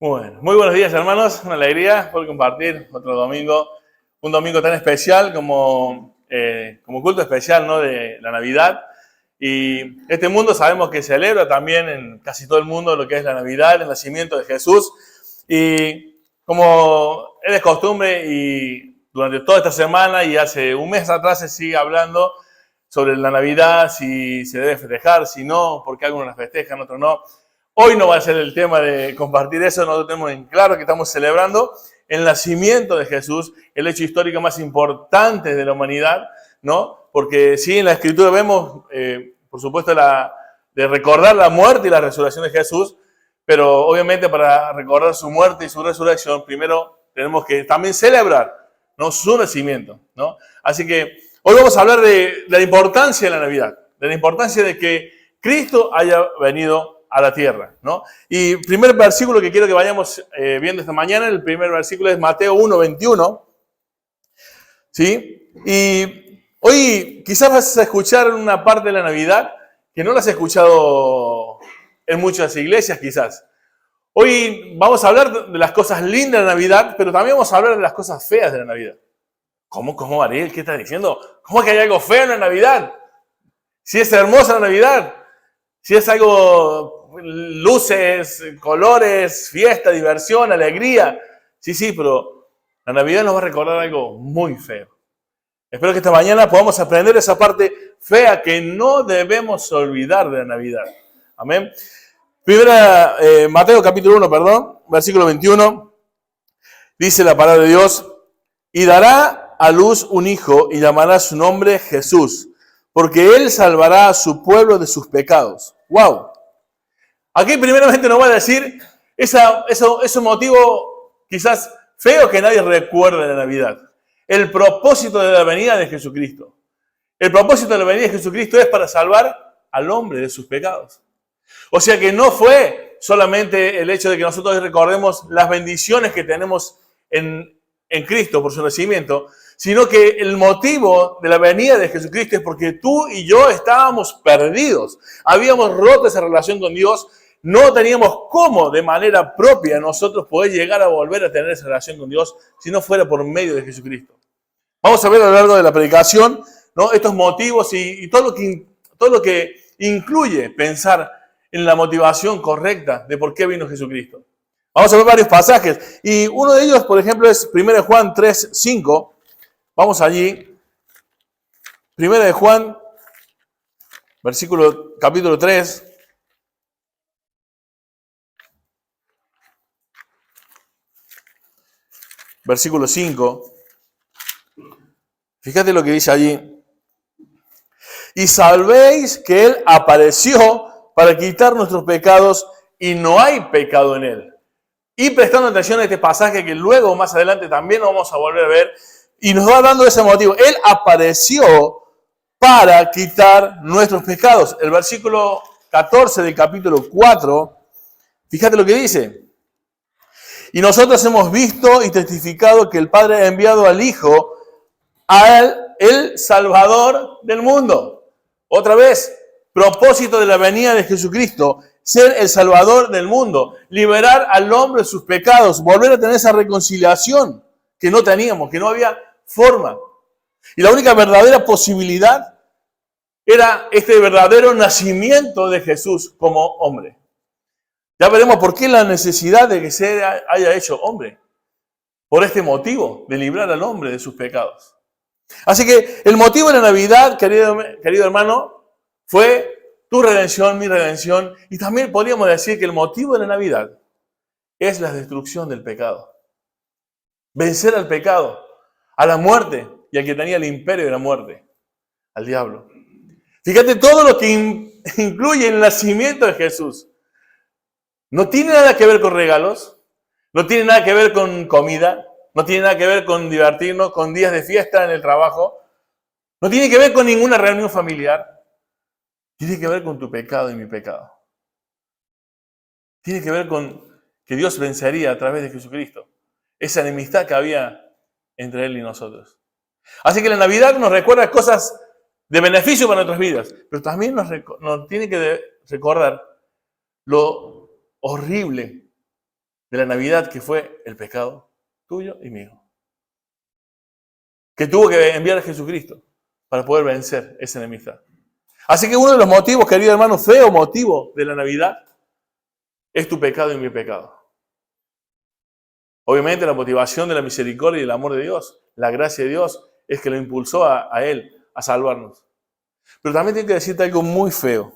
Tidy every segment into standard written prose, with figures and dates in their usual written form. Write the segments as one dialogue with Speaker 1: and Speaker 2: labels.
Speaker 1: Bueno, muy buenos días, hermanos. Una alegría poder compartir otro domingo, un domingo tan especial como culto especial, ¿no?, de la Navidad. Y este mundo sabemos que celebra también en casi todo el mundo lo que es la Navidad, el nacimiento de Jesús. Y como es de costumbre, y durante toda esta semana y hace un mes atrás se sigue hablando sobre la Navidad, si se debe festejar, si no, porque algunos la festejan, otros no. Hoy no va a ser el tema de compartir eso, nosotros tenemos en claro que estamos celebrando el nacimiento de Jesús, el hecho histórico más importante de la humanidad, ¿no? Porque sí, en la Escritura vemos, por supuesto, de recordar la muerte y la resurrección de Jesús, pero obviamente para recordar su muerte y su resurrección, primero tenemos que también celebrar, ¿no?, su nacimiento, ¿no? Así que hoy vamos a hablar de la importancia de la Navidad, de la importancia de que Cristo haya venido a la tierra, ¿no? Y el primer versículo que quiero que vayamos viendo esta mañana, el primer versículo es Mateo 1:21, ¿sí? Y hoy quizás vas a escuchar una parte de la Navidad que no la has escuchado en muchas iglesias, quizás. Hoy vamos a hablar de las cosas lindas de la Navidad, pero también vamos a hablar de las cosas feas de la Navidad. ¿Cómo, Ariel? ¿Qué estás diciendo? ¿Cómo es que hay algo feo en la Navidad? Si es hermosa la Navidad, si es algo, luces, colores, fiesta, diversión, alegría. Sí, pero la Navidad nos va a recordar algo muy feo. Espero que esta mañana podamos aprender esa parte fea que no debemos olvidar de la Navidad. Amén. Mateo capítulo 1, versículo 21. Dice la palabra de Dios: y dará a luz un hijo y llamará su nombre Jesús, porque él salvará a su pueblo de sus pecados. ¡Wow! Aquí primeramente nos va a decir ese motivo quizás feo que nadie recuerda de la Navidad. El propósito de la venida de Jesucristo. El propósito de la venida de Jesucristo es para salvar al hombre de sus pecados. O sea que no fue solamente el hecho de que nosotros recordemos las bendiciones que tenemos en Cristo por su nacimiento, sino que el motivo de la venida de Jesucristo es porque tú y yo estábamos perdidos. Habíamos roto esa relación con Dios. No teníamos cómo de manera propia nosotros poder llegar a volver a tener esa relación con Dios si no fuera por medio de Jesucristo. Vamos a ver a lo largo de la predicación, ¿no?, estos motivos y todo lo que incluye pensar en la motivación correcta de por qué vino Jesucristo. Vamos a ver varios pasajes y uno de ellos, por ejemplo, es 1 Juan 3:5. Vamos allí. 1 Juan, capítulo 3. Versículo 5. Fíjate lo que dice allí. Y sabéis que Él apareció para quitar nuestros pecados y no hay pecado en Él. Y prestando atención a este pasaje que luego más adelante también lo vamos a volver a ver, y nos va dando ese motivo. Él apareció para quitar nuestros pecados. El versículo 14 del capítulo 4, fíjate lo que dice. Y nosotros hemos visto y testificado que el Padre ha enviado al Hijo, a Él, el Salvador del mundo. Otra vez, propósito de la venida de Jesucristo, ser el Salvador del mundo, liberar al hombre de sus pecados, volver a tener esa reconciliación que no teníamos, que no había forma. Y la única verdadera posibilidad era este verdadero nacimiento de Jesús como hombre. Ya veremos por qué la necesidad de que se haya hecho hombre. Por este motivo, de librar al hombre de sus pecados. Así que el motivo de la Navidad, querido hermano, fue tu redención, mi redención. Y también podríamos decir que el motivo de la Navidad es la destrucción del pecado. Vencer al pecado, a la muerte y al que tenía el imperio de la muerte, al diablo. Fíjate todo lo que incluye el nacimiento de Jesús. No tiene nada que ver con regalos, no tiene nada que ver con comida, no tiene nada que ver con divertirnos, con días de fiesta en el trabajo, no tiene que ver con ninguna reunión familiar, tiene que ver con tu pecado y mi pecado. Tiene que ver con que Dios vencería a través de Jesucristo esa enemistad que había entre Él y nosotros. Así que la Navidad nos recuerda cosas de beneficio para nuestras vidas, pero también nos tiene que recordar lo horrible de la Navidad, que fue el pecado tuyo y mío. Que tuvo que enviar a Jesucristo para poder vencer esa enemistad. Así que uno de los motivos, querido hermano, feo motivo de la Navidad, es tu pecado y mi pecado. Obviamente la motivación de la misericordia y el amor de Dios, la gracia de Dios, es que lo impulsó a Él a salvarnos. Pero también tengo que decirte algo muy feo.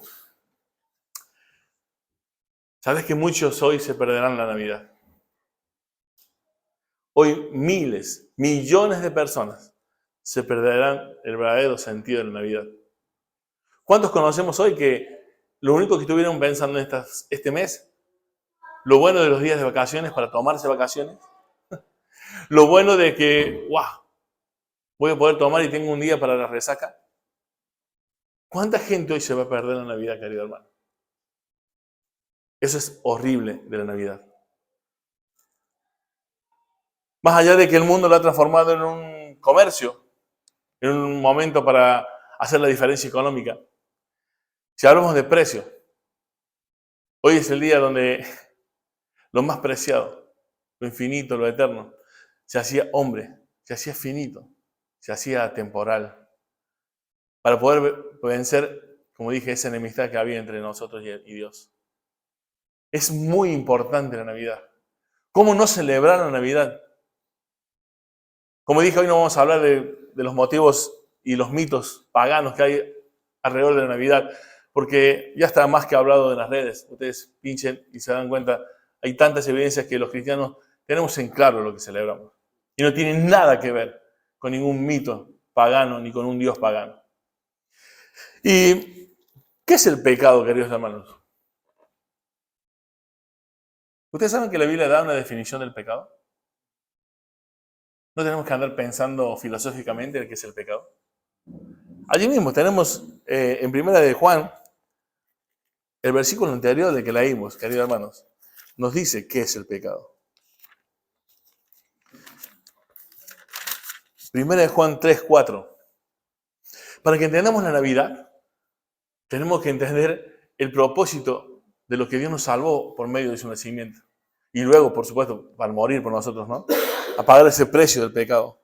Speaker 1: ¿Sabes que muchos hoy se perderán la Navidad? Hoy miles, millones de personas se perderán el verdadero sentido de la Navidad. ¿Cuántos conocemos hoy que lo único que estuvieron pensando en este mes? Lo bueno de los días de vacaciones para tomarse vacaciones. Lo bueno de que, wow, voy a poder tomar y tengo un día para la resaca. ¿Cuánta gente hoy se va a perder la Navidad, querido hermano? Eso es horrible de la Navidad. Más allá de que el mundo lo ha transformado en un comercio, en un momento para hacer la diferencia económica. Si hablamos de precio, hoy es el día donde lo más preciado, lo infinito, lo eterno, se hacía hombre, se hacía finito, se hacía temporal, para poder vencer, como dije, esa enemistad que había entre nosotros y Dios. Es muy importante la Navidad. ¿Cómo no celebrar la Navidad? Como dije, hoy no vamos a hablar de los motivos y los mitos paganos que hay alrededor de la Navidad, porque ya está más que hablado en las redes. Ustedes pinchen y se dan cuenta, hay tantas evidencias que los cristianos tenemos en claro lo que celebramos. Y no tiene nada que ver con ningún mito pagano ni con un Dios pagano. ¿Y qué es el pecado, queridos hermanos? ¿Ustedes saben que la Biblia da una definición del pecado? No tenemos que andar pensando filosóficamente de qué es el pecado. Allí mismo tenemos en Primera de Juan, el versículo anterior del que leímos, queridos hermanos, nos dice qué es el pecado. Primera de Juan 3:4. Para que entendamos la Navidad, tenemos que entender el propósito de lo que Dios nos salvó por medio de su nacimiento. Y luego, por supuesto, para morir por nosotros, ¿no? A pagar ese precio del pecado.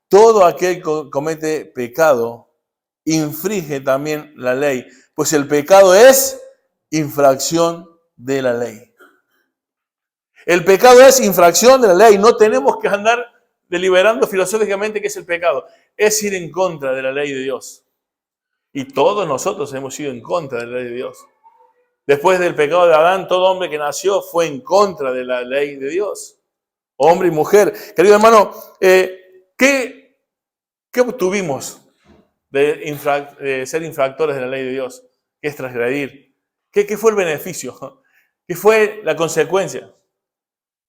Speaker 1: Todo aquel que comete pecado infringe también la ley, pues el pecado es infracción de la ley. El pecado es infracción de la ley. No tenemos que andar deliberando filosóficamente qué es el pecado. Es ir en contra de la ley de Dios. Y todos nosotros hemos ido en contra de la ley de Dios. Después del pecado de Adán, todo hombre que nació fue en contra de la ley de Dios. Hombre y mujer. Querido hermano, ¿qué obtuvimos de ser infractores de la ley de Dios? ¿Qué es transgredir? ¿Qué fue el beneficio? ¿Qué fue la consecuencia?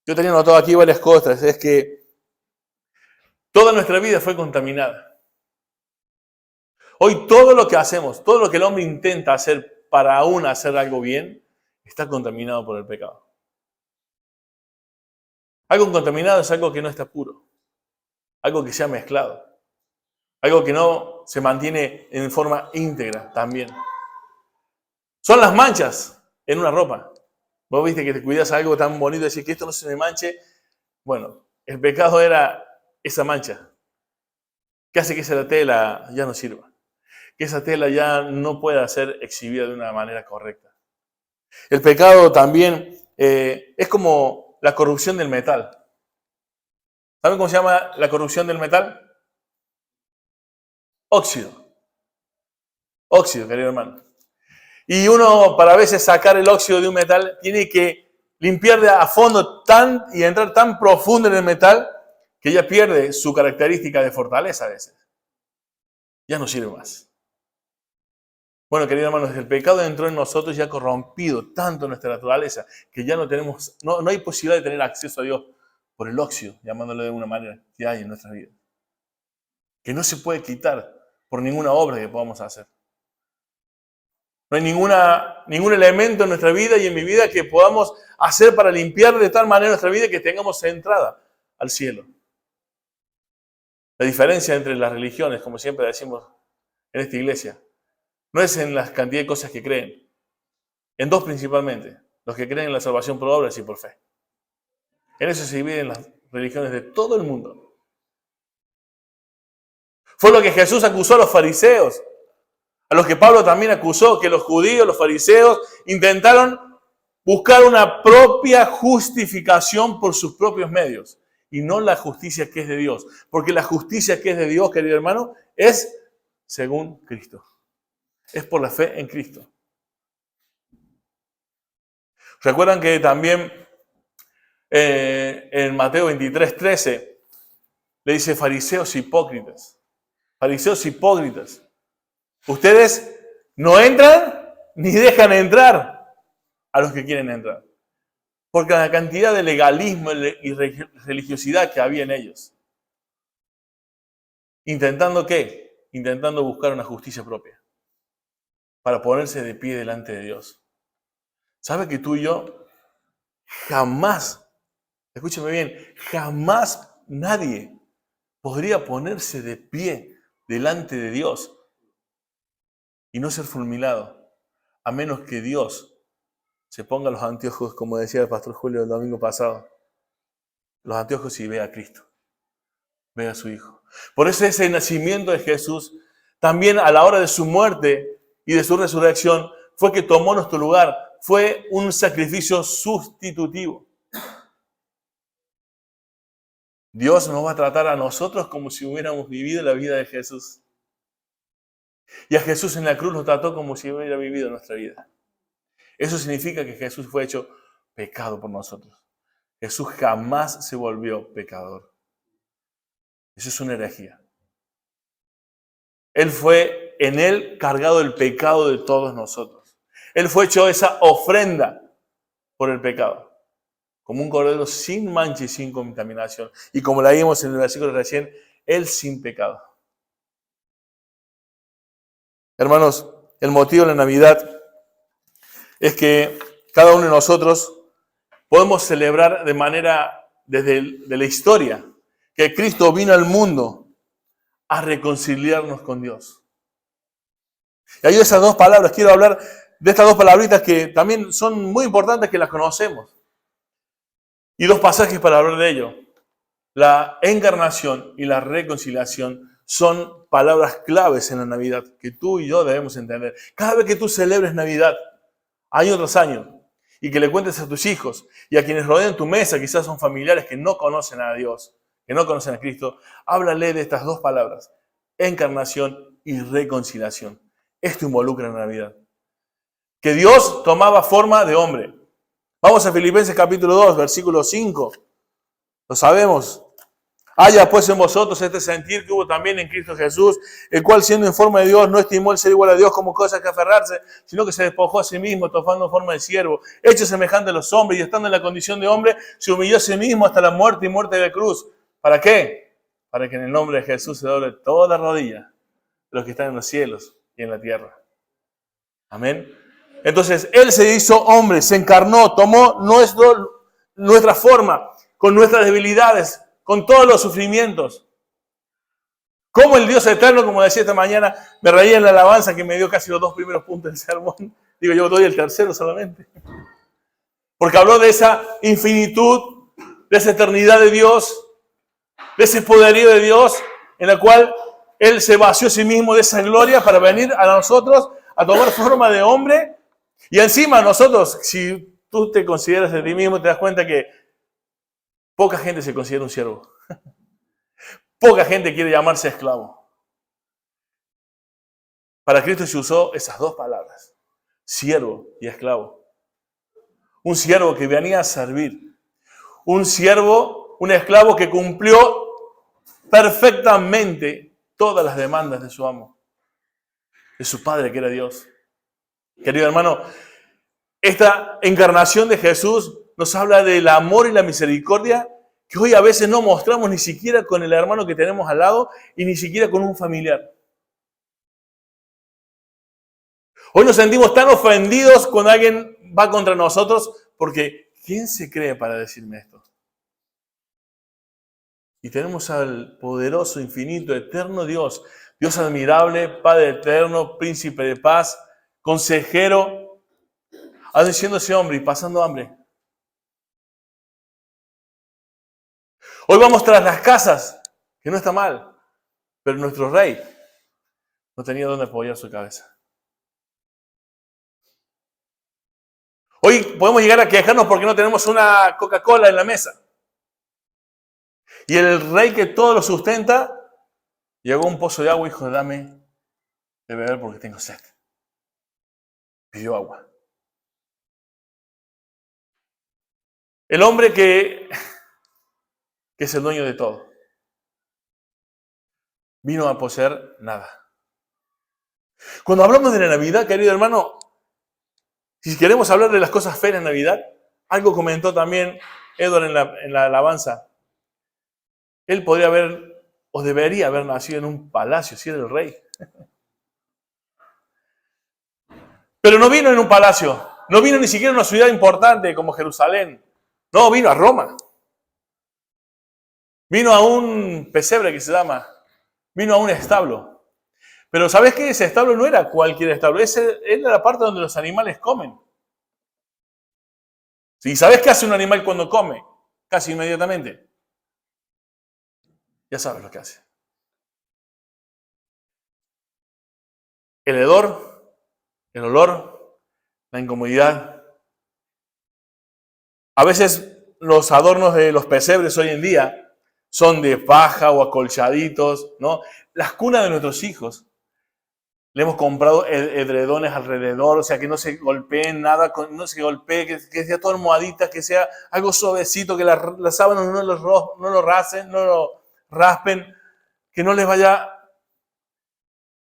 Speaker 1: Yo tenía notado aquí varias cosas. Es que toda nuestra vida fue contaminada. Hoy todo lo que hacemos, todo lo que el hombre intenta hacer para aún hacer algo bien, está contaminado por el pecado. Algo contaminado es algo que no está puro, algo que se ha mezclado, algo que no se mantiene en forma íntegra también. Son las manchas en una ropa. Vos viste que te cuidas algo tan bonito y decís que esto no se me manche. Bueno, el pecado era esa mancha que hace que esa tela ya no sirva, que esa tela ya no pueda ser exhibida de una manera correcta. El pecado también es como la corrupción del metal. ¿Saben cómo se llama la corrupción del metal? Óxido. Óxido, querido hermano. Y uno, para a veces sacar el óxido de un metal, tiene que limpiar a fondo y entrar tan profundo en el metal que ya pierde su característica de fortaleza a veces. Ya no sirve más. Bueno, queridos hermanos, el pecado entró en nosotros y ha corrompido tanto nuestra naturaleza que ya no hay posibilidad de tener acceso a Dios por el óxido, llamándolo de una manera que hay en nuestras vidas. Que no se puede quitar por ninguna obra que podamos hacer. No hay ningún elemento en nuestra vida y en mi vida que podamos hacer para limpiar de tal manera nuestra vida que tengamos entrada al cielo. La diferencia entre las religiones, como siempre decimos en esta iglesia, no es en la cantidad de cosas que creen. En dos principalmente. Los que creen en la salvación por obras y por fe. En eso se dividen las religiones de todo el mundo. Fue lo que Jesús acusó a los fariseos, a los que Pablo también acusó, que los judíos, los fariseos, intentaron buscar una propia justificación por sus propios medios y no la justicia que es de Dios. Porque la justicia que es de Dios, querido hermano, es según Cristo. Es por la fe en Cristo. Recuerdan que también en Mateo 23:13 le dice fariseos hipócritas. Fariseos hipócritas. Ustedes no entran ni dejan entrar a los que quieren entrar. Porque la cantidad de legalismo y religiosidad que había en ellos. ¿Intentando qué? Intentando buscar una justicia propia. Para ponerse de pie delante de Dios. ¿Sabe que tú y yo jamás, escúchame bien, jamás nadie podría ponerse de pie delante de Dios y no ser fulminado, a menos que Dios se ponga los anteojos, como decía el pastor Julio el domingo pasado, los anteojos y vea a Cristo, vea a su Hijo. Por eso ese nacimiento de Jesús, también a la hora de su muerte y de su resurrección, fue que tomó nuestro lugar, fue un sacrificio sustitutivo. Dios nos va a tratar a nosotros como si hubiéramos vivido la vida de Jesús. Y a Jesús en la cruz lo trató como si hubiera vivido nuestra vida. Eso significa que Jesús fue hecho pecado por nosotros. Jesús jamás se volvió pecador. Eso es una herejía. En él cargado el pecado de todos nosotros. Él fue hecho esa ofrenda por el pecado. Como un cordero sin mancha y sin contaminación. Y como leímos en el versículo recién, Él sin pecado. Hermanos, el motivo de la Navidad es que cada uno de nosotros podemos celebrar de manera, de la historia, que Cristo vino al mundo a reconciliarnos con Dios. Y hay esas dos palabras, quiero hablar de estas dos palabritas que también son muy importantes que las conocemos. Y dos pasajes para hablar de ello. La encarnación y la reconciliación son palabras claves en la Navidad que tú y yo debemos entender. Cada vez que tú celebres Navidad, año tras año, y que le cuentes a tus hijos y a quienes rodean tu mesa, quizás son familiares que no conocen a Dios, que no conocen a Cristo, háblale de estas dos palabras, encarnación y reconciliación. Esto involucra la Navidad. Que Dios tomaba forma de hombre. Vamos a Filipenses capítulo 2, versículo 5. Lo sabemos. Haya pues en vosotros este sentir que hubo también en Cristo Jesús, el cual siendo en forma de Dios no estimó el ser igual a Dios como cosa que aferrarse, sino que se despojó a sí mismo, tomando forma de siervo, hecho semejante a los hombres y estando en la condición de hombre, se humilló a sí mismo hasta la muerte y muerte de cruz. ¿Para qué? Para que en el nombre de Jesús se doble toda rodilla de los que están en los cielos y en la tierra. Amén. Entonces, Él se hizo hombre, se encarnó, tomó nuestra forma, con nuestras debilidades, con todos los sufrimientos. Como el Dios eterno, como decía esta mañana, me reía en la alabanza que me dio casi los 2 primeros puntos del sermón. Digo, yo doy el tercero solamente. Porque habló de esa infinitud, de esa eternidad de Dios, de ese poderío de Dios, en la cual Él se vació a sí mismo de esa gloria para venir a nosotros a tomar forma de hombre. Y encima nosotros, si tú te consideras de ti mismo, te das cuenta que poca gente se considera un siervo. Poca gente quiere llamarse esclavo. Para Cristo se usó esas dos palabras, siervo y esclavo. Un siervo que venía a servir. Un siervo, un esclavo que cumplió perfectamente todas las demandas de su amo, de su padre que era Dios. Querido hermano, esta encarnación de Jesús nos habla del amor y la misericordia que hoy a veces no mostramos ni siquiera con el hermano que tenemos al lado y ni siquiera con un familiar. Hoy nos sentimos tan ofendidos cuando alguien va contra nosotros porque ¿quién se cree para decirme esto? Y tenemos al poderoso, infinito, eterno Dios, Dios admirable, Padre eterno, príncipe de paz, consejero, haciéndose hombre y pasando hambre. Hoy vamos tras las casas, que no está mal, pero nuestro rey no tenía dónde apoyar su cabeza. Hoy podemos llegar a quejarnos porque no tenemos una Coca-Cola en la mesa. Y el rey que todo lo sustenta, llegó a un pozo de agua y dijo, dame de beber porque tengo sed. Pidió agua. El hombre que es el dueño de todo, vino a poseer nada. Cuando hablamos de la Navidad, querido hermano, si queremos hablar de las cosas feas en Navidad, algo comentó también Edward en la alabanza. Él podría haber, o debería haber nacido en un palacio, si era el rey. Pero no vino en un palacio, no vino ni siquiera en una ciudad importante como Jerusalén. No, vino a Roma. Vino a un pesebre que se llama, vino a un establo. Pero ¿sabes qué? Ese establo no era cualquier establo, ese era la parte donde los animales comen. ¿Y sabes qué hace un animal cuando come? Casi inmediatamente. Ya sabes lo que hace. El hedor, el olor, la incomodidad. A veces los adornos de los pesebres hoy en día son de paja o acolchaditos, ¿no? Las cunas de nuestros hijos. Le hemos comprado edredones alrededor, o sea, que no se golpeen nada, no se golpee, que sea todo almohadita, que sea algo suavecito, que las sábanas no lo rasen, no lo raspen, que no les vaya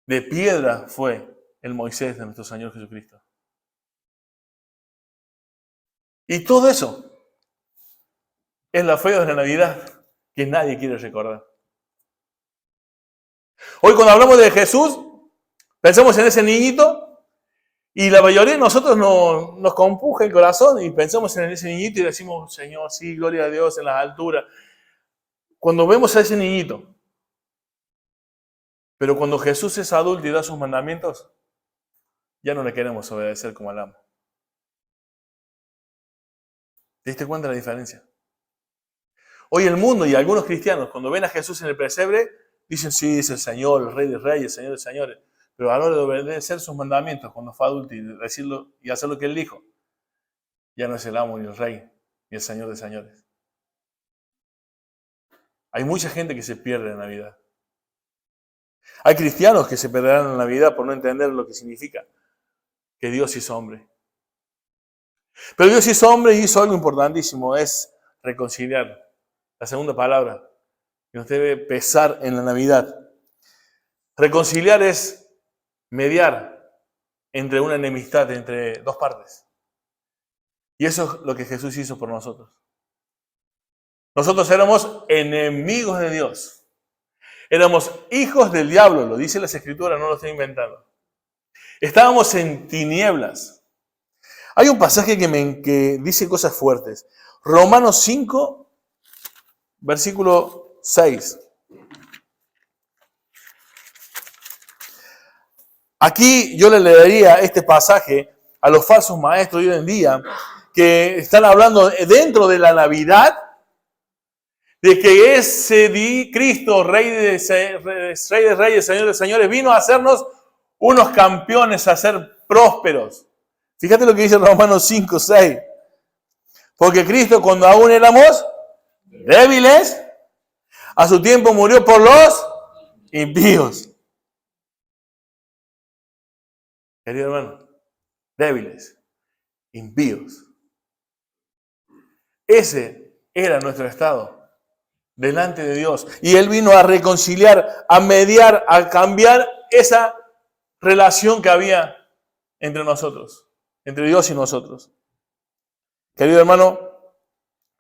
Speaker 1: de piedra. Fue el Moisés de nuestro Señor Jesucristo. Y todo eso es la feo de la Navidad que nadie quiere recordar. Hoy cuando hablamos de Jesús, pensamos en ese niñito y la mayoría de nosotros nos compuja el corazón y pensamos en ese niñito y decimos, Señor, sí, gloria a Dios en las alturas. Cuando vemos a ese niñito, pero cuando Jesús es adulto y da sus mandamientos, ya no le queremos obedecer como al amo. ¿Te diste cuenta de la diferencia? Hoy el mundo y algunos cristianos, cuando ven a Jesús en el pesebre, dicen, sí, es el Señor, el Rey de Reyes, el Señor de Señores. Pero a la hora de obedecer sus mandamientos, cuando fue adulto y decirlo y hacer lo que Él dijo, ya no es el amo ni el Rey, ni el Señor de Señores. Hay mucha gente que se pierde en la Navidad. Hay cristianos que se perderán en la Navidad por no entender lo que significa que Dios hizo hombre. Pero Dios hizo hombre y hizo algo importantísimo, es reconciliar. La segunda palabra que nos debe pesar en la Navidad. Reconciliar es mediar entre una enemistad, entre dos partes. Y eso es lo que Jesús hizo por nosotros. Nosotros éramos enemigos de Dios. Éramos hijos del diablo, lo dice las Escrituras, no lo estoy inventando. Estábamos en tinieblas. Hay un pasaje que dice cosas fuertes. Romanos 5, versículo 6. Aquí yo le leería este pasaje a los falsos maestros de hoy en día que están hablando dentro de la Navidad de que ese Cristo, Rey de Reyes, Señor de Señores, vino a hacernos unos campeones, a ser prósperos. Fíjate lo que dice Romanos 5, 6. Porque Cristo, cuando aún éramos débiles, a su tiempo murió por los impíos. Querido hermano, débiles, impíos. Ese era nuestro estado delante de Dios. Y Él vino a reconciliar, a mediar, a cambiar esa relación que había entre nosotros, entre Dios y nosotros. Querido hermano,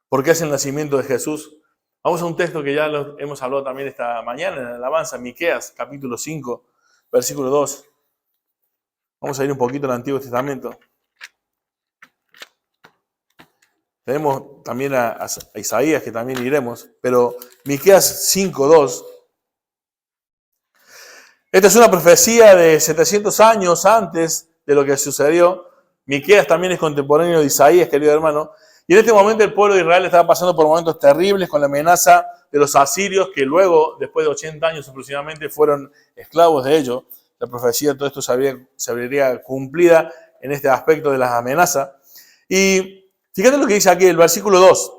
Speaker 1: ¿por qué es el nacimiento de Jesús? Vamos a un texto que ya lo hemos hablado también esta mañana en la alabanza, Miqueas, capítulo 5, versículo 2. Vamos a ir un poquito al Antiguo Testamento. Tenemos también a Isaías, que también iremos, pero Miqueas 5, 2. Esta es una profecía de 700 años antes de lo que sucedió. Miqueas también es contemporáneo de Isaías, querido hermano. Y en este momento el pueblo de Israel estaba pasando por momentos terribles con la amenaza de los asirios, que luego, después de 80 años aproximadamente, fueron esclavos de ellos. La profecía de todo esto se vería cumplida en este aspecto de las amenazas. Y fíjate lo que dice aquí el versículo 2.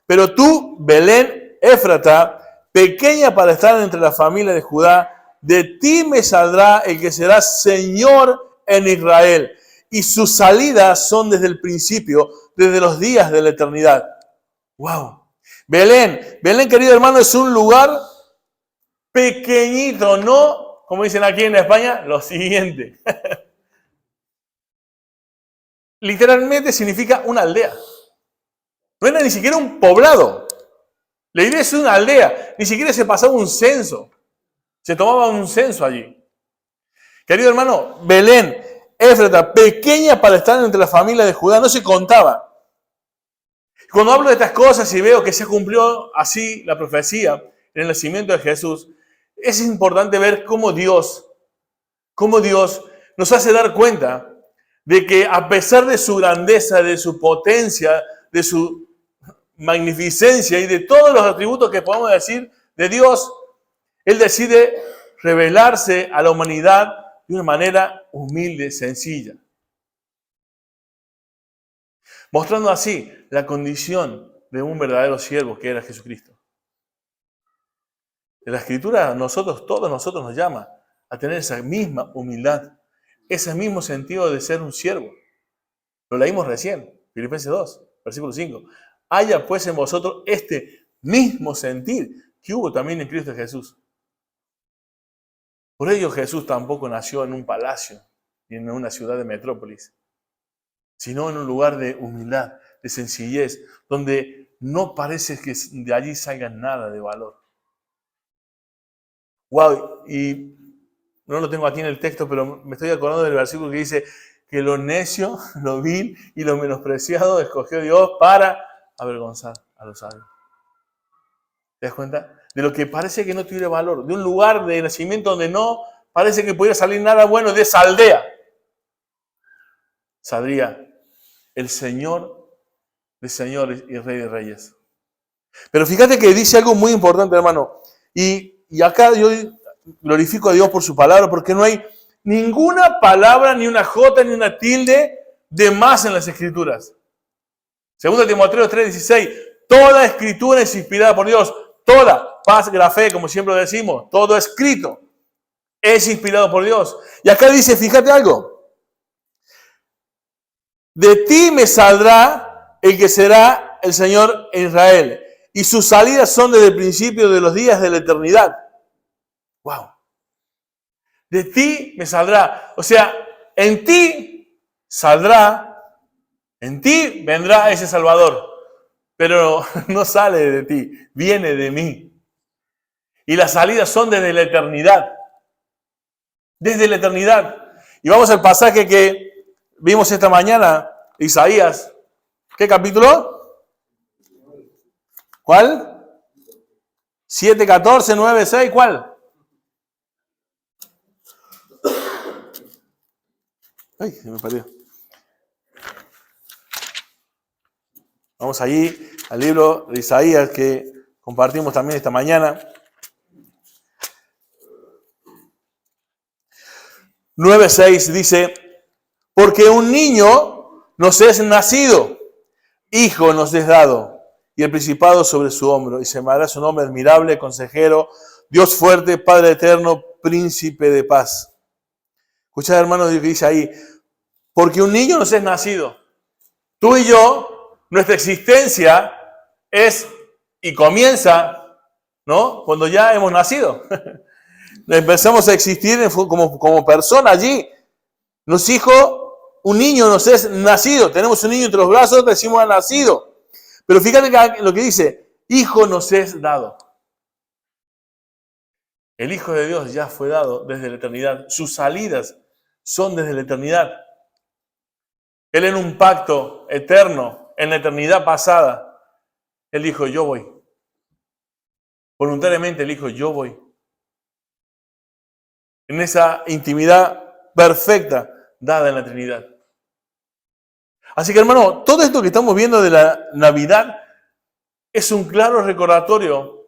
Speaker 1: Pero tú, Belén Éfrata, pequeña para estar entre la familia de Judá, de ti me saldrá el que será Señor en Israel. Y sus salidas son desde el principio, desde los días de la eternidad. ¡Wow! Belén, querido hermano, es un lugar pequeñito, no, como dicen aquí en España, lo siguiente. Literalmente significa una aldea. No era ni siquiera un poblado. La idea es una aldea. Ni siquiera se pasaba un censo. Se tomaba un censo allí. Querido hermano, Belén, Éfrata, pequeña para estar entre la familia de Judá, no se contaba. Cuando hablo de estas cosas y veo que se cumplió así la profecía en el nacimiento de Jesús, es importante ver cómo Dios nos hace dar cuenta de que a pesar de su grandeza, de su potencia, de su magnificencia y de todos los atributos que podemos decir de Dios, Él decide revelarse a la humanidad de una manera humilde, sencilla. Mostrando así la condición de un verdadero siervo que era Jesucristo. En la Escritura, todos nosotros nos llama a tener esa misma humildad, ese mismo sentido de ser un siervo. Lo leímos recién, Filipenses 2, versículo 5. Haya pues en vosotros este mismo sentir que hubo también en Cristo Jesús. Por ello Jesús tampoco nació en un palacio ni en una ciudad de metrópolis, sino en un lugar de humildad, de sencillez, donde no parece que de allí salga nada de valor. Wow, y no lo tengo aquí en el texto, pero me estoy acordando del versículo que dice que lo necio, lo vil y lo menospreciado escogió Dios para avergonzar a los sabios. ¿Te das cuenta? De lo que parece que no tiene valor, de un lugar de nacimiento donde no parece que pudiera salir nada bueno, de esa aldea, saldría el Señor de señores y Rey de reyes. Pero fíjate que dice algo muy importante, hermano. Y acá yo glorifico a Dios por su palabra, porque no hay ninguna palabra, ni una jota, ni una tilde de más en las Escrituras. 2 Timoteo 3:16, toda Escritura es inspirada por Dios. Toda, paz, grafé, como siempre decimos, todo escrito es inspirado por Dios. Y acá dice, fíjate algo. De ti me saldrá el que será el Señor en Israel. Y sus salidas son desde el principio de los días de la eternidad. Wow. De ti me saldrá. O sea, en ti saldrá, en ti vendrá ese Salvador. Pero no sale de ti, viene de mí. Y las salidas son desde la eternidad. Desde la eternidad. Y vamos al pasaje que vimos esta mañana, Isaías. ¿Qué capítulo? ¿Cuál? 7, 14, 9, 6, ¿cuál? Ay, se me perdió. Vamos allí al libro de Isaías que compartimos también esta mañana. 9:6 dice, porque un niño nos es nacido, hijo nos es dado, y el principado sobre su hombro, y se llamará su nombre admirable, consejero, Dios fuerte, Padre eterno, príncipe de paz. Escuchad, hermano, lo que dice ahí, porque un niño nos es nacido. Tú y yo, nuestra existencia es y comienza, ¿no? Cuando ya hemos nacido. Empezamos a existir como persona allí. Un niño nos es nacido. Tenemos un niño entre los brazos, decimos ha nacido. Pero fíjate lo que dice, hijo nos es dado. El Hijo de Dios ya fue dado desde la eternidad. Sus salidas son desde la eternidad. Él en un pacto eterno, en la eternidad pasada, Él dijo, yo voy. Voluntariamente Él dijo, yo voy. En esa intimidad perfecta dada en la Trinidad. Así que hermano, todo esto que estamos viendo de la Navidad es un claro recordatorio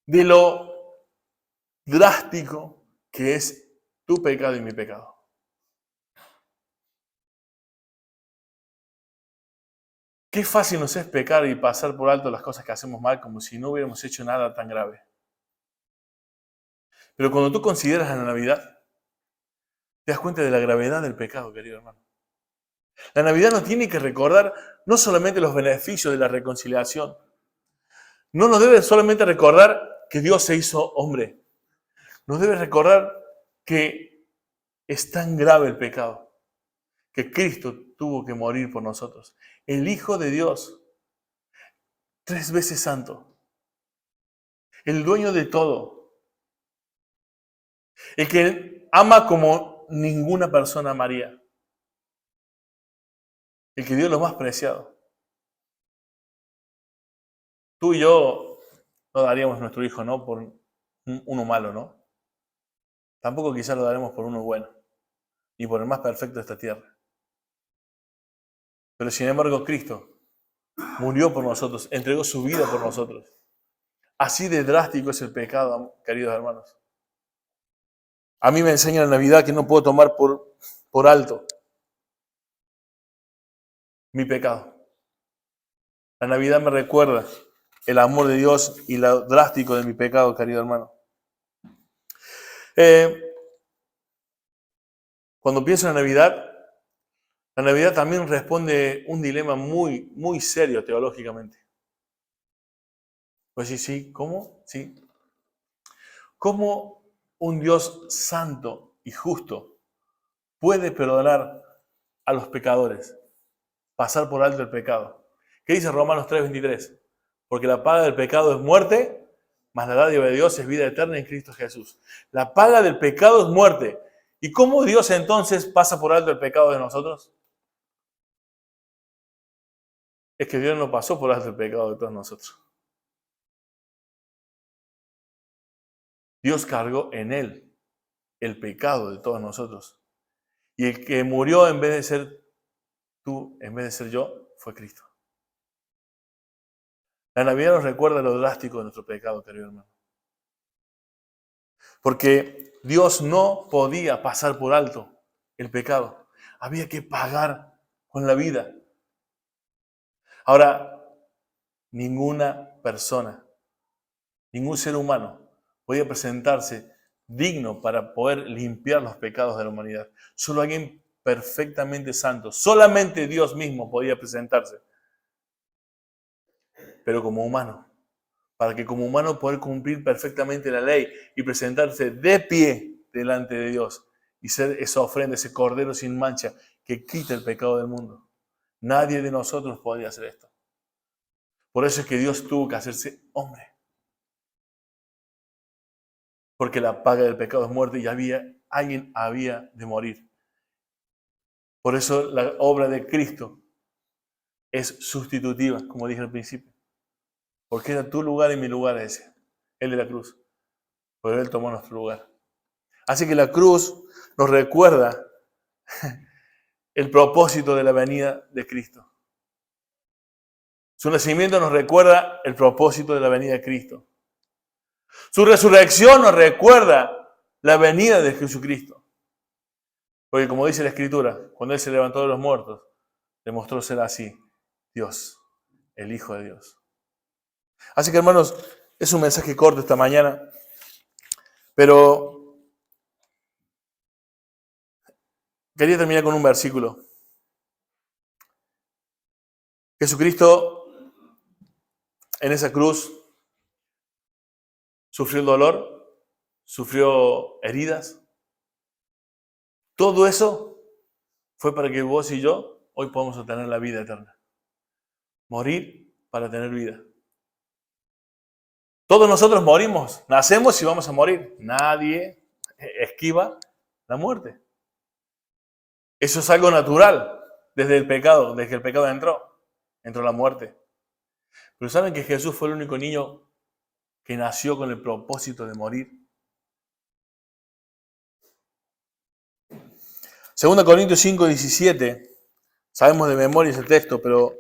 Speaker 1: de lo drástico que es tu pecado y mi pecado. Qué fácil nos es pecar y pasar por alto las cosas que hacemos mal como si no hubiéramos hecho nada tan grave. Pero cuando tú consideras la Navidad, te das cuenta de la gravedad del pecado, querido hermano. La Navidad nos tiene que recordar no solamente los beneficios de la reconciliación, no nos debe solamente recordar que Dios se hizo hombre, nos debe recordar que es tan grave el pecado, que Cristo tuvo que morir por nosotros. El Hijo de Dios, 3 veces santo, el dueño de todo, el que ama como ninguna persona amaría, el que dio lo más preciado. Tú y yo no daríamos nuestro hijo, ¿no?, por uno malo, ¿no? Tampoco quizás lo daremos por uno bueno, ni por el más perfecto de esta tierra. Pero sin embargo Cristo murió por nosotros, entregó su vida por nosotros. Así de drástico es el pecado, queridos hermanos. A mí me enseña la Navidad que no puedo tomar por alto mi pecado. La Navidad me recuerda el amor de Dios y lo drástico de mi pecado, querido hermano. Cuando pienso en la Navidad también responde un dilema muy, muy serio teológicamente. Pues sí, ¿cómo? Sí. ¿Cómo un Dios santo y justo puede perdonar a los pecadores, pasar por alto el pecado? ¿Qué dice Romanos 3:23? Porque la paga del pecado es muerte, mas la dádiva de Dios es vida eterna en Cristo Jesús. La paga del pecado es muerte. ¿Y cómo Dios entonces pasa por alto el pecado de nosotros? Es que Dios no pasó por alto el pecado de todos nosotros. Dios cargó en Él el pecado de todos nosotros. Y el que murió en vez de ser tú, en vez de ser yo, fue Cristo. La Navidad nos recuerda lo drástico de nuestro pecado, querido hermano. Porque Dios no podía pasar por alto el pecado. Había que pagar con la vida. Ahora, ninguna persona, ningún ser humano podía presentarse digno para poder limpiar los pecados de la humanidad. Solo alguien perfectamente santo, solamente Dios mismo podía presentarse. Pero como humano, para que como humano poder cumplir perfectamente la ley y presentarse de pie delante de Dios y ser esa ofrenda, ese cordero sin mancha que quita el pecado del mundo. Nadie de nosotros podía hacer esto. Por eso es que Dios tuvo que hacerse hombre. Porque la paga del pecado es muerte y alguien había de morir. Por eso la obra de Cristo es sustitutiva, como dije al principio. Porque era tu lugar y mi lugar ese, el de la cruz. Pero Él tomó nuestro lugar. Así que la cruz nos recuerda el propósito de la venida de Cristo. Su nacimiento nos recuerda el propósito de la venida de Cristo. Su resurrección nos recuerda la venida de Jesucristo. Porque como dice la Escritura, cuando Él se levantó de los muertos, demostró ser así, Dios, el Hijo de Dios. Así que hermanos, es un mensaje corto esta mañana, pero quería terminar con un versículo. Jesucristo en esa cruz sufrió el dolor, sufrió heridas. Todo eso fue para que vos y yo hoy podamos obtener la vida eterna. Morir para tener vida. Todos nosotros morimos, nacemos y vamos a morir. Nadie esquiva la muerte. Eso es algo natural desde el pecado, desde que el pecado entró la muerte. Pero ¿saben que Jesús fue el único niño que nació con el propósito de morir? 2 Corintios 5:17 Sabemos de memoria ese texto, pero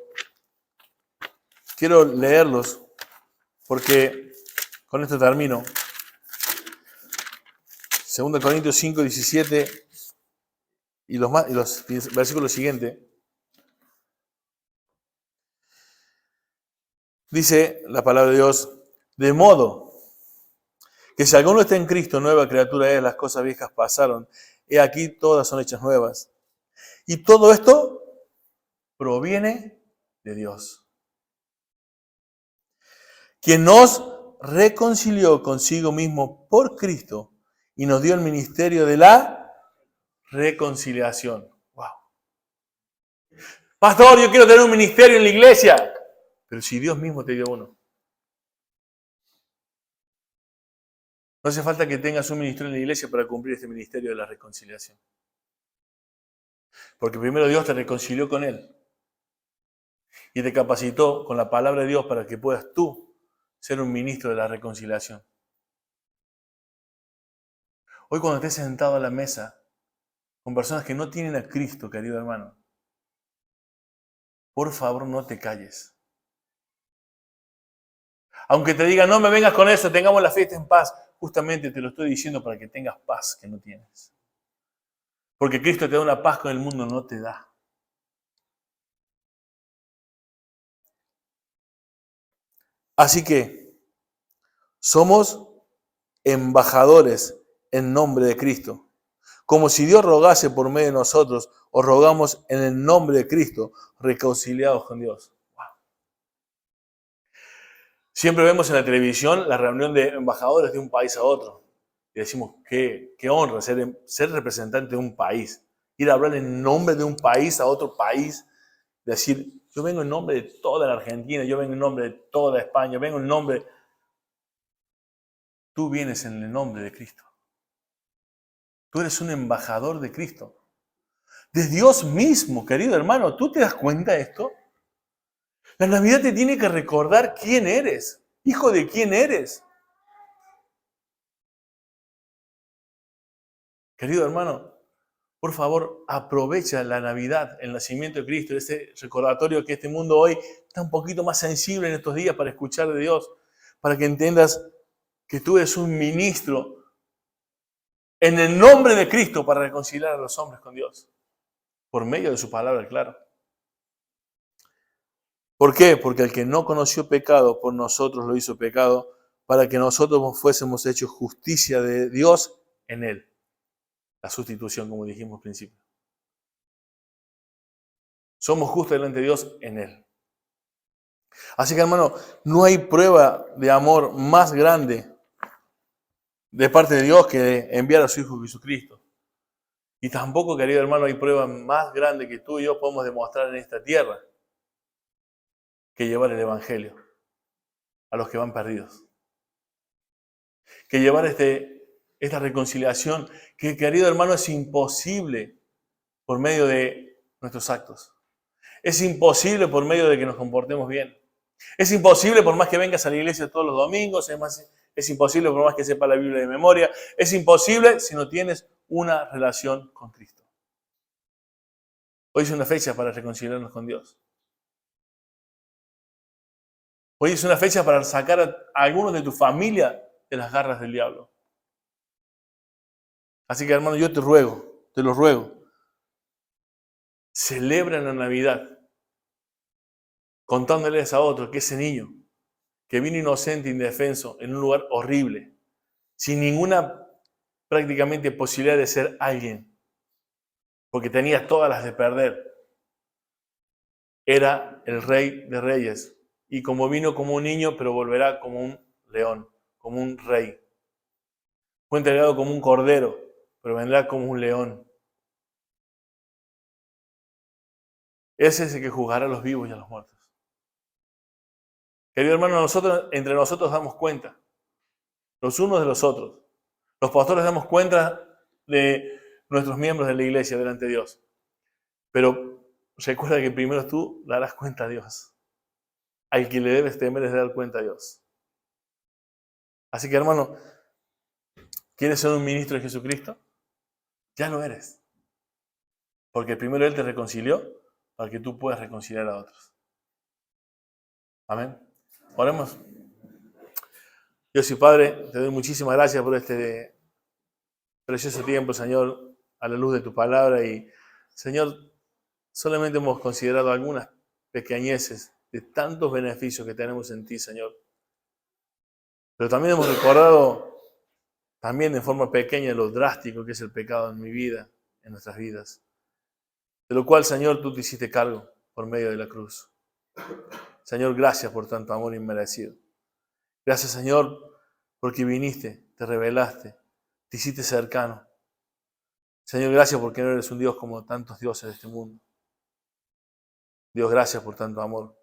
Speaker 1: quiero leerlos porque con esto termino. 2 Corintios 5, 17 y los versículos siguientes. Dice la palabra de Dios, de modo que si alguno está en Cristo, nueva criatura es, las cosas viejas pasaron, he aquí todas son hechas nuevas. Y todo esto proviene de Dios, quien nos reconcilió consigo mismo por Cristo y nos dio el ministerio de la reconciliación. Wow. Pastor, yo quiero tener un ministerio en la iglesia. Pero si Dios mismo te dio uno. No hace falta que tengas un ministerio en la iglesia para cumplir este ministerio de la reconciliación. Porque primero Dios te reconcilió con Él. Y te capacitó con la palabra de Dios para que puedas tú ser un ministro de la reconciliación. Hoy cuando estés sentado a la mesa con personas que no tienen a Cristo, querido hermano, por favor no te calles. Aunque te digan, no me vengas con eso, tengamos la fiesta en paz, justamente te lo estoy diciendo para que tengas paz que no tienes. Porque Cristo te da una paz que el mundo no te da. Así que somos embajadores en nombre de Cristo. Como si Dios rogase por medio de nosotros, os rogamos en el nombre de Cristo, reconciliados con Dios. Wow. Siempre vemos en la televisión la reunión de embajadores de un país a otro. Y decimos, qué honra ser representante de un país. Ir a hablar en nombre de un país a otro país. Decir, yo vengo en nombre de toda la Argentina, yo vengo en nombre de toda España, vengo en nombre... Tú vienes en el nombre de Cristo. Tú eres un embajador de Cristo. De Dios mismo, querido hermano. ¿Tú te das cuenta de esto? La Navidad te tiene que recordar quién eres. Hijo de quién eres. Querido hermano, por favor, aprovecha la Navidad, el nacimiento de Cristo, ese recordatorio que este mundo hoy está un poquito más sensible en estos días para escuchar de Dios, para que entiendas que tú eres un ministro en el nombre de Cristo para reconciliar a los hombres con Dios, por medio de su palabra, claro. ¿Por qué? Porque el que no conoció pecado, por nosotros lo hizo pecado, para que nosotros fuésemos hechos justicia de Dios en él. La sustitución, como dijimos al principio. Somos justos delante de Dios en él. Así que, hermano, no hay prueba de amor más grande de parte de Dios que enviar a su Hijo Jesucristo. Y tampoco, querido hermano, hay prueba más grande que tú y yo podemos demostrar en esta tierra que llevar el Evangelio a los que van perdidos. Que llevar esta reconciliación que, querido hermano, es imposible por medio de nuestros actos. Es imposible por medio de que nos comportemos bien. Es imposible por más que vengas a la iglesia todos los domingos, es imposible por más que sepa la Biblia de memoria, es imposible si no tienes una relación con Cristo. Hoy es una fecha para reconciliarnos con Dios. Hoy es una fecha para sacar a algunos de tu familia de las garras del diablo. Así que, hermano, yo te lo ruego, celebra la Navidad contándoles a otros que ese niño que vino inocente, indefenso, en un lugar horrible, sin ninguna prácticamente posibilidad de ser alguien, porque tenía todas las de perder, era el Rey de Reyes. Y como vino como un niño, pero volverá como un león, como un rey. Fue entregado como un cordero, pero vendrá como un león. Ese es el que juzgará a los vivos y a los muertos. Querido hermano, entre nosotros damos cuenta, los unos de los otros. Los pastores damos cuenta de nuestros miembros de la iglesia delante de Dios. Pero recuerda que primero tú darás cuenta a Dios. Al que le debes temer es dar cuenta a Dios. Así que, hermano, ¿quieres ser un ministro de Jesucristo? Ya lo eres. Porque primero Él te reconcilió para que tú puedas reconciliar a otros. Amén. Oremos. Dios y Padre, te doy muchísimas gracias por este precioso tiempo, Señor, a la luz de tu palabra. Y, Señor, solamente hemos considerado algunas pequeñeces de tantos beneficios que tenemos en ti, Señor. Pero también hemos recordado, también en forma pequeña, lo drástico que es el pecado en mi vida, en nuestras vidas. De lo cual, Señor, tú te hiciste cargo por medio de la cruz. Señor, gracias por tanto amor inmerecido. Gracias, Señor, porque viniste, te revelaste, te hiciste cercano. Señor, gracias porque no eres un Dios como tantos dioses de este mundo. Dios, gracias por tanto amor.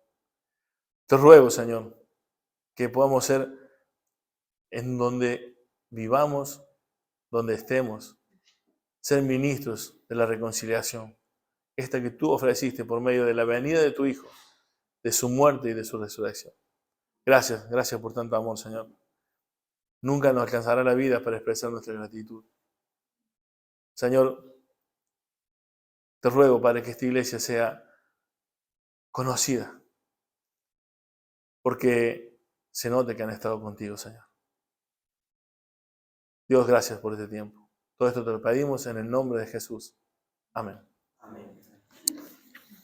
Speaker 1: Te ruego, Señor, que podamos ser en donde vivamos, donde estemos, ser ministros de la reconciliación, esta que tú ofreciste por medio de la venida de tu Hijo, de su muerte y de su resurrección. Gracias, gracias por tanto amor, Señor. Nunca nos alcanzará la vida para expresar nuestra gratitud. Señor, te ruego, Padre, que esta iglesia sea conocida, porque se note que han estado contigo, Señor. Dios, gracias por este tiempo. Todo esto te lo pedimos en el nombre de Jesús. Amén.
Speaker 2: Amén.